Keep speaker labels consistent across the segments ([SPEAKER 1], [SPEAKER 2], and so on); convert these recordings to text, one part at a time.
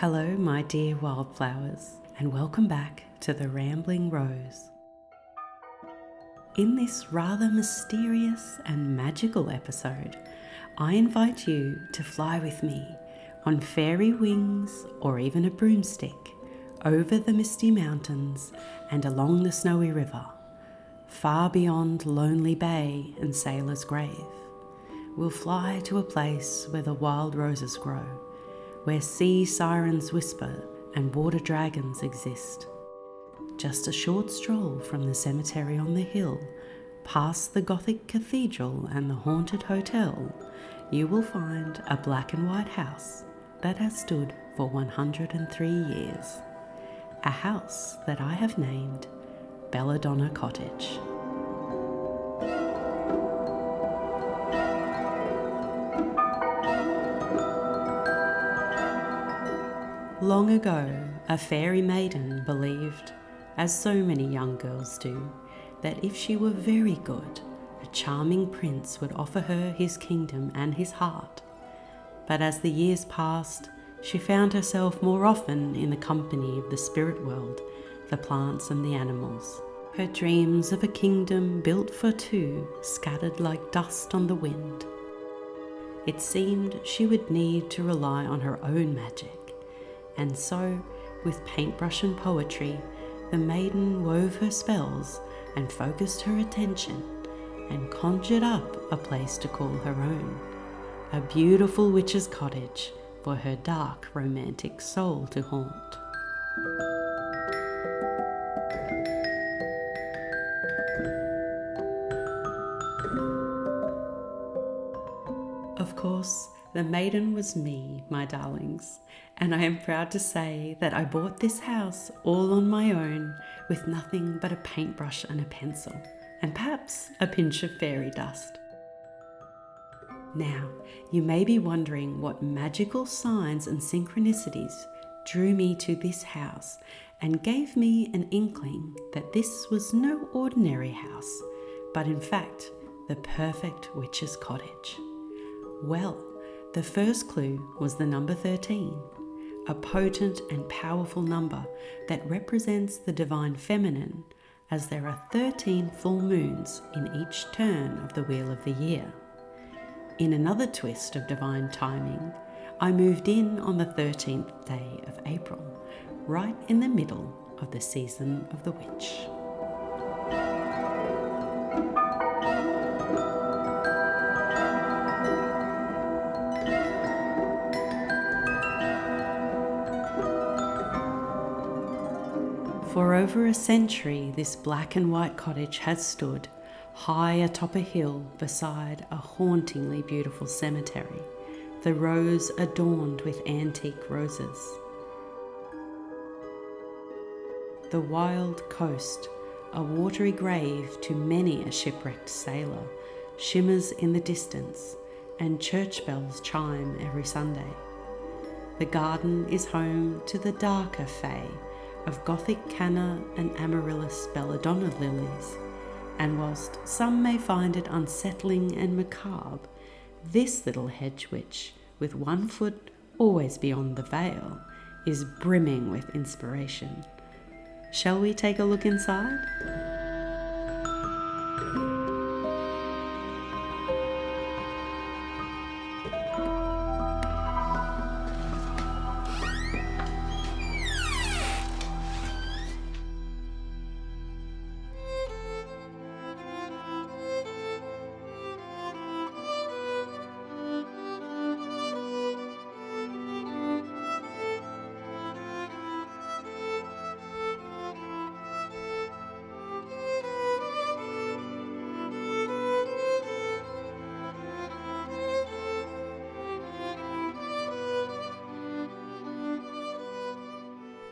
[SPEAKER 1] Hello, my dear wildflowers, and welcome back to the Rambling Rose. In this rather mysterious and magical episode, I invite you to fly with me on fairy wings or even a broomstick over the misty mountains and along the snowy river, far beyond Lonely Bay and Sailor's Grave. We'll fly to a place where the wild roses grow, where sea sirens whisper and water dragons exist. Just a short stroll from the cemetery on the hill, past the Gothic cathedral and the haunted hotel, you will find a black and white house that has stood for 103 years. A house that I have named Belladonna Cottage. Long ago, a fairy maiden believed, as so many young girls do, that if she were very good, a charming prince would offer her his kingdom and his heart. But as the years passed, she found herself more often in the company of the spirit world, the plants and the animals. Her dreams of a kingdom built for two scattered like dust on the wind. It seemed she would need to rely on her own magic. And so, with paintbrush and poetry, the maiden wove her spells and focused her attention and conjured up a place to call her own, a beautiful witch's cottage for her dark, romantic soul to haunt. Of course, the maiden was me, my darlings, and I am proud to say that I bought this house all on my own with nothing but a paintbrush and a pencil, and perhaps a pinch of fairy dust. Now, you may be wondering what magical signs and synchronicities drew me to this house and gave me an inkling that this was no ordinary house, but in fact, the perfect witch's cottage. Well, the first clue was the number 13, a potent and powerful number that represents the divine feminine, as there are 13 full moons in each turn of the wheel of the year. In another twist of divine timing, I moved in on the 13th day of April, right in the middle of the season of the witch. For over a century, this black and white cottage has stood high atop a hill beside a hauntingly beautiful cemetery, the rows adorned with antique roses. The wild coast, a watery grave to many a shipwrecked sailor, shimmers in the distance, and church bells chime every Sunday. The garden is home to the darker fae of Gothic canna and amaryllis belladonna lilies, and whilst some may find it unsettling and macabre, this little hedge witch, with 1 foot always beyond the veil, is brimming with inspiration. Shall we take a look inside?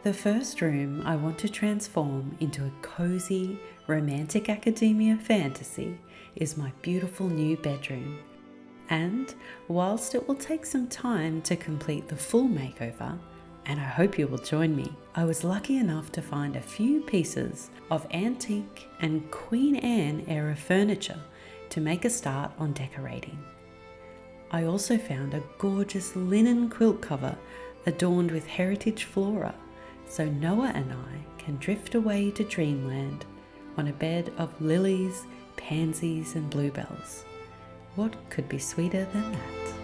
[SPEAKER 1] The first room I want to transform into a cozy, romantic academia fantasy is my beautiful new bedroom. And whilst it will take some time to complete the full makeover, and I hope you will join me, I was lucky enough to find a few pieces of antique and Queen Anne era furniture to make a start on decorating. I also found a gorgeous linen quilt cover adorned with heritage flora, so Noah and I can drift away to dreamland on a bed of lilies, pansies and bluebells. What could be sweeter than that?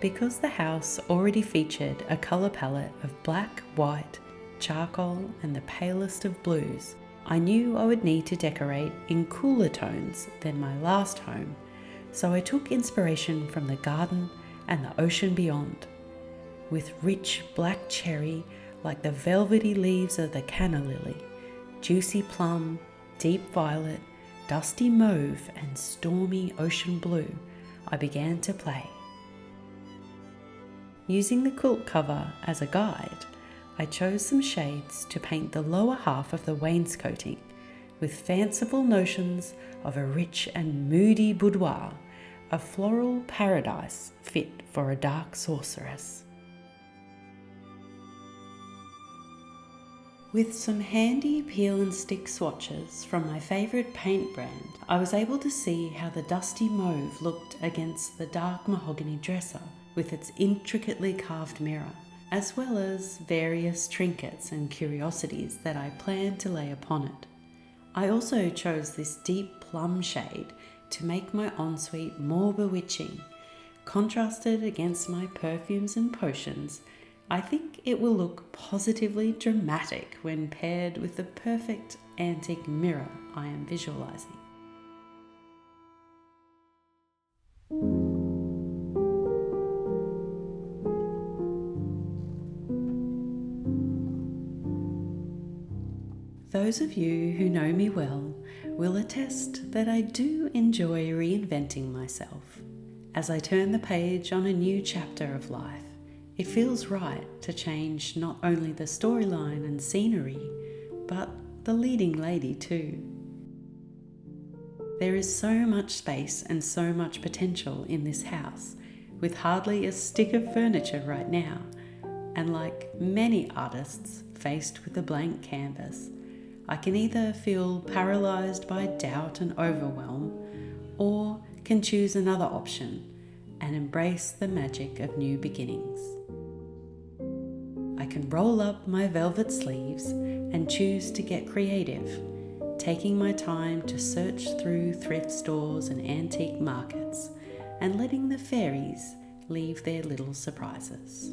[SPEAKER 1] Because the house already featured a colour palette of black, white, charcoal and the palest of blues, I knew I would need to decorate in cooler tones than my last home, so I took inspiration from the garden and the ocean beyond. With rich black cherry like the velvety leaves of the canna lily, juicy plum, deep violet, dusty mauve and stormy ocean blue, I began to play. Using the quilt cover as a guide, I chose some shades to paint the lower half of the wainscoting with fanciful notions of a rich and moody boudoir, a floral paradise fit for a dark sorceress. With some handy peel and stick swatches from my favourite paint brand, I was able to see how the dusty mauve looked against the dark mahogany dresser with its intricately carved mirror, as well as various trinkets and curiosities that I planned to lay upon it. I also chose this deep plum shade to make my ensuite more bewitching. Contrasted against my perfumes and potions, I think it will look positively dramatic when paired with the perfect antique mirror I am visualizing. Those of you who know me well will attest that I do enjoy reinventing myself. As I turn the page on a new chapter of life, it feels right to change not only the storyline and scenery, but the leading lady too. There is so much space and so much potential in this house, with hardly a stick of furniture right now, and like many artists faced with a blank canvas, I can either feel paralysed by doubt and overwhelm, or can choose another option and embrace the magic of new beginnings. I can roll up my velvet sleeves and choose to get creative, taking my time to search through thrift stores and antique markets and letting the fairies leave their little surprises.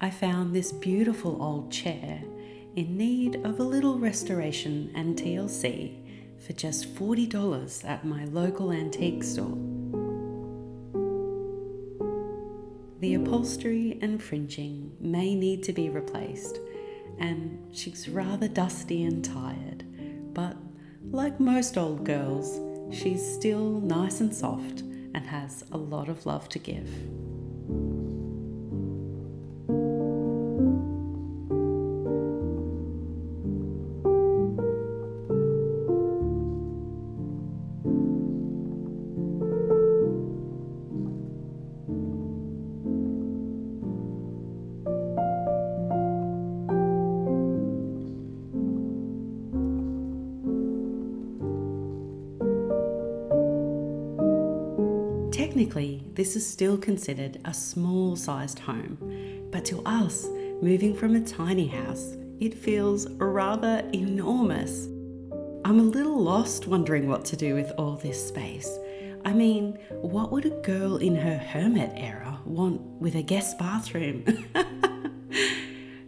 [SPEAKER 1] I found this beautiful old chair in need of a little restoration and TLC for just $40 at my local antique store. The upholstery and fringing may need to be replaced, and she's rather dusty and tired, but like most old girls, she's still nice and soft and has a lot of love to give. Technically, this is still considered a small-sized home, but to us, moving from a tiny house, it feels rather enormous. I'm a little lost wondering what to do with all this space. I mean, what would a girl in her hermit era want with a guest bathroom?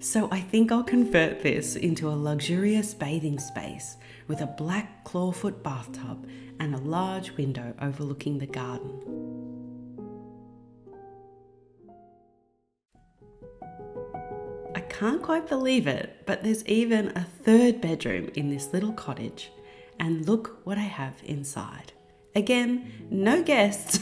[SPEAKER 1] So I think I'll convert this into a luxurious bathing space with a black clawfoot bathtub and a large window overlooking the garden. I can't quite believe it, but there's even a third bedroom in this little cottage, and look what I have inside. Again, no guests,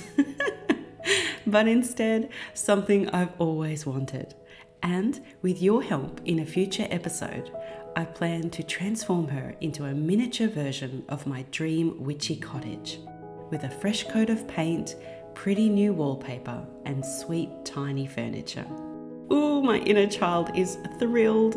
[SPEAKER 1] but instead something I've always wanted. And with your help in a future episode, I plan to transform her into a miniature version of my dream witchy cottage, with a fresh coat of paint, pretty new wallpaper, and sweet tiny furniture. Ooh, my inner child is thrilled.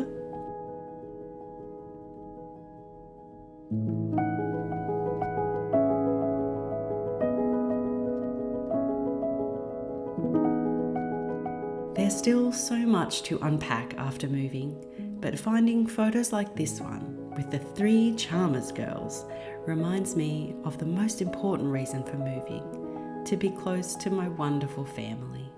[SPEAKER 1] There's still so much to unpack after moving, but finding photos like this one with the 3 Charmers girls reminds me of the most important reason for moving, to be close to my wonderful family.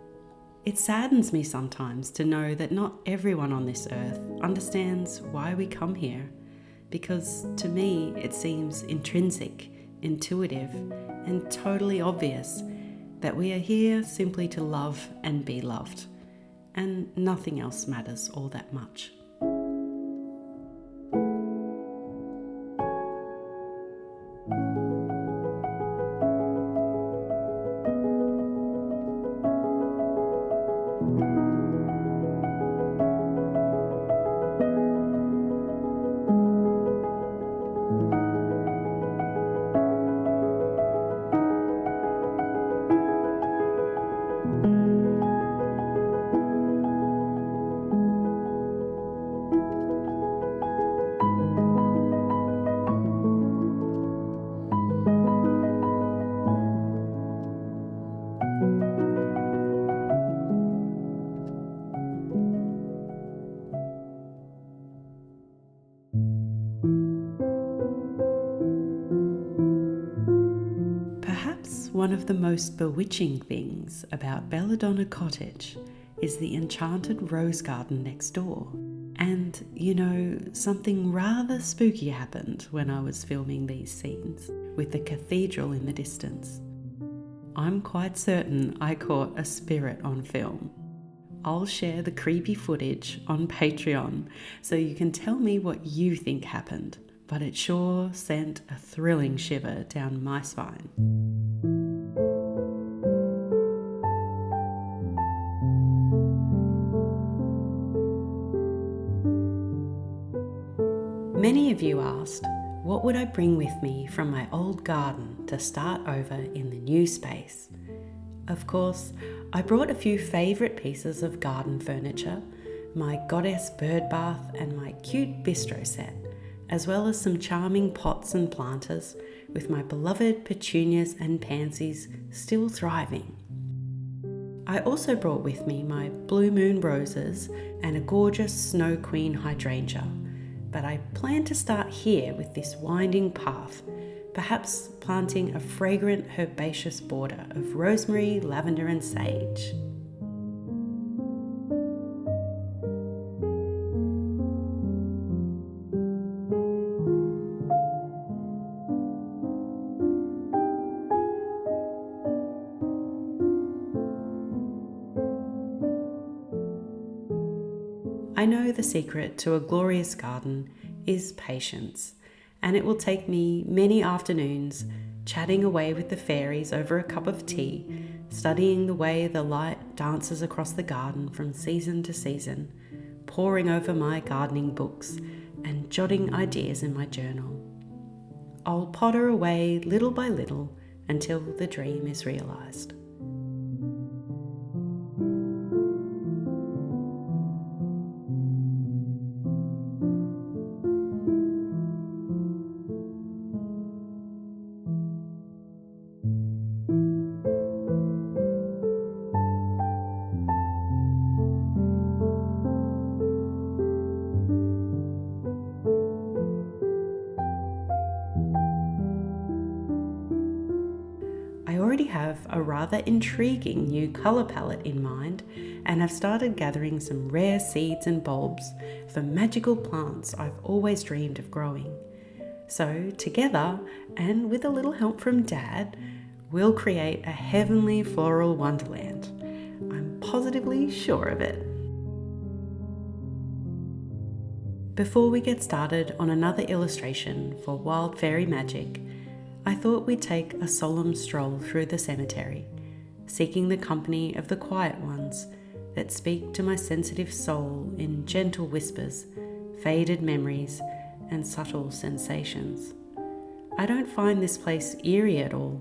[SPEAKER 1] It saddens me sometimes to know that not everyone on this earth understands why we come here, because to me it seems intrinsic, intuitive, and totally obvious that we are here simply to love and be loved, and nothing else matters all that much. One of the most bewitching things about Belladonna Cottage is the enchanted rose garden next door. And, something rather spooky happened when I was filming these scenes, with the cathedral in the distance. I'm quite certain I caught a spirit on film. I'll share the creepy footage on Patreon so you can tell me what you think happened, but it sure sent a thrilling shiver down my spine. Many of you asked, what would I bring with me from my old garden to start over in the new space? Of course, I brought a few favourite pieces of garden furniture, my goddess bird bath and my cute bistro set, as well as some charming pots and planters with my beloved petunias and pansies still thriving. I also brought with me my blue moon roses and a gorgeous snow queen hydrangea, but I plan to start here with this winding path, perhaps planting a fragrant herbaceous border of rosemary, lavender and sage. I know the secret to a glorious garden is patience, and it will take me many afternoons chatting away with the fairies over a cup of tea, studying the way the light dances across the garden from season to season, poring over my gardening books and jotting ideas in my journal. I'll potter away little by little until the dream is realised. I already have a rather intriguing new colour palette in mind, and I've started gathering some rare seeds and bulbs for magical plants I've always dreamed of growing. So together, and with a little help from Dad, we'll create a heavenly floral wonderland. I'm positively sure of it. Before we get started on another illustration for Wild Fairy Magic, I thought we'd take a solemn stroll through the cemetery, seeking the company of the quiet ones that speak to my sensitive soul in gentle whispers, faded memories, and subtle sensations. I don't find this place eerie at all,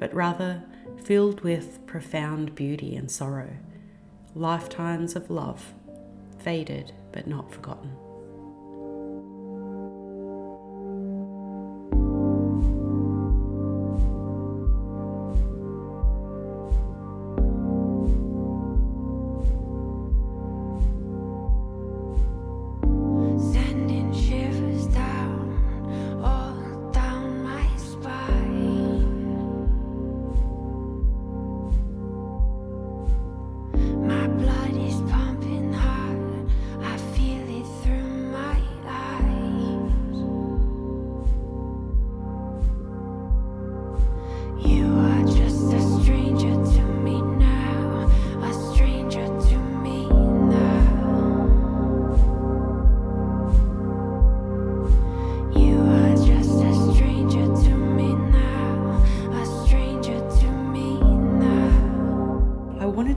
[SPEAKER 1] but rather filled with profound beauty and sorrow, lifetimes of love, faded but not forgotten.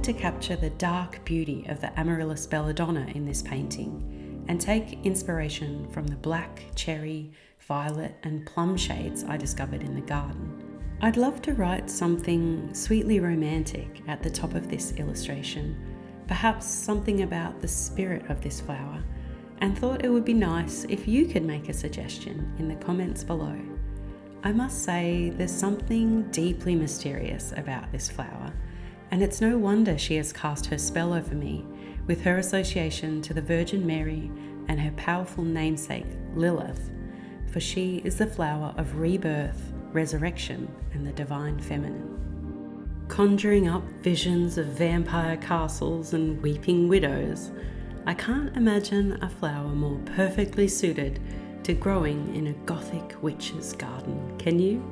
[SPEAKER 1] wanted to capture the dark beauty of the amaryllis belladonna in this painting and take inspiration from the black, cherry, violet and plum shades I discovered in the garden. I'd love to write something sweetly romantic at the top of this illustration, perhaps something about the spirit of this flower, and thought it would be nice if you could make a suggestion in the comments below. I must say there's something deeply mysterious about this flower, and it's no wonder she has cast her spell over me with her association to the Virgin Mary and her powerful namesake Lilith, for she is the flower of rebirth, resurrection and the divine feminine. Conjuring up visions of vampire castles and weeping widows, I can't imagine a flower more perfectly suited to growing in a Gothic witch's garden, can you?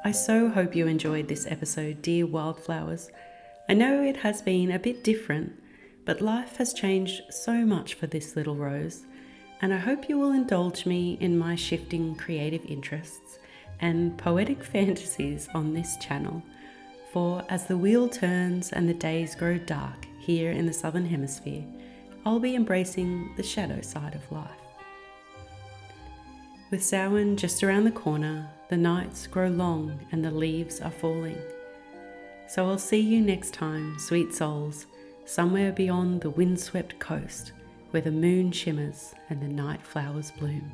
[SPEAKER 1] I so hope you enjoyed this episode, dear Wildflowers. I know it has been a bit different, but life has changed so much for this little rose, and I hope you will indulge me in my shifting creative interests and poetic fantasies on this channel, for as the wheel turns and the days grow dark here in the Southern Hemisphere, I'll be embracing the shadow side of life. With Samhain just around the corner, the nights grow long and the leaves are falling. So I'll see you next time, sweet souls, somewhere beyond the windswept coast where the moon shimmers and the night flowers bloom.